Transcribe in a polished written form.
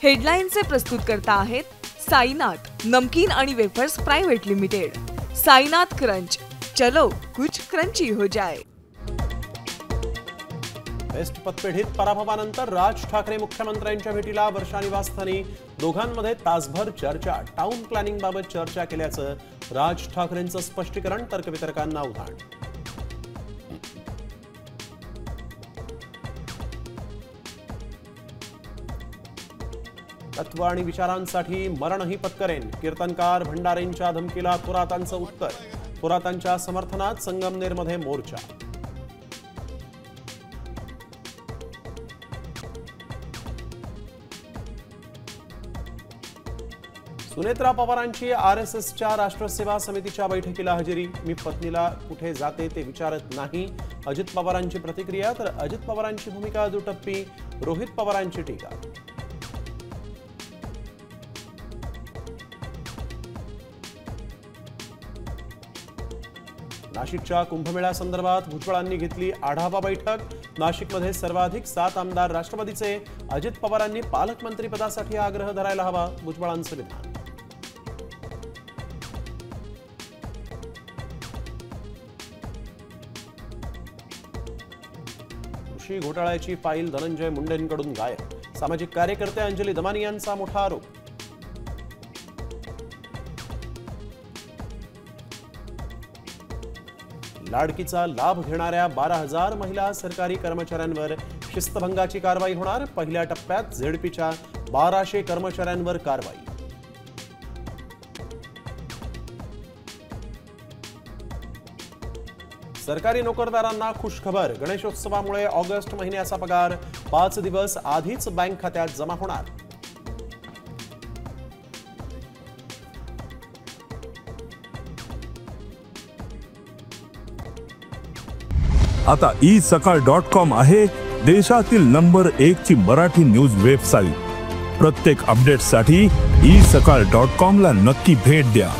हेडलाईनचे प्रस्तुत करता आहेत साईनाथ नमकीन आणि wafers private limited. Sainath crunch, चलो कुछ क्रंची हो जाए। बेस्ट पतपेढीत पराभवानंतर राज ठाकरे मुख्यमंत्र्यांच्या भेटीला वर्षा निवासस्थानी। दोघांमध्ये तासभर चर्चा, टाउन प्लॅनिंग बाबत चर्चा केल्याचं राज ठाकरेंचं स्पष्टीकरण, तर्कवितर्कांना उधाण। तत्व आणि विचारांसाठी मरणही पत्करेन, कीर्तनकार भंडारेंच्या धमकीला थोरातांचं उत्तर। थोरातांच्या समर्थनात संगमनेरमध्ये मोर्चा। सुनेत्रा पवारांची आरएसएसच्या राष्ट्रसेवा समितीच्या बैठकीला हजेरी। मी पत्नीला कुठे जाते ते विचारत नाही, अजित पवारांची प्रतिक्रिया। तर अजित पवारांची भूमिका दुटप्पी, रोहित पवारांची टीका। नाशिकच्या कुंभमेळ्यासंदर्भात भुजबळांनी घेतली आढावा बैठक। नाशिकमध्ये सर्वाधिक 7 आमदार राष्ट्रवादीचे। अजित पवारांनी पालकमंत्रीपदासाठी आग्रह धरायला हवा, भुजबळांचं विधान। कृषी घोटाळ्याची फाईल धनंजय मुंडेंकडून गायब। सामाजिक कार्यकर्ते अंजली दमानी यांचा मोठा आरोप। लाडकीचा लाभ घेणाऱ्या 12,000 महिला सरकारी कर्मचाऱ्यांवर शिस्तभंगाची कारवाई होणार। पहिल्या टप्प्यात झेडपीच्या 1200 कर्मचाऱ्यांवर कारवाई। सरकारी नोकरदारांना खुशखबर, गणेशोत्सवामुळे ऑगस्ट महिन्याचा पगार 5 दिवस आधीच बँक खात्यात जमा होणार। आता isakal.com आहे देशातील नंबर 1 ची मराठी न्यूज वेबसाईट। प्रत्येक अपडेटसाठी isakal.com ला नक्की भेट द्या।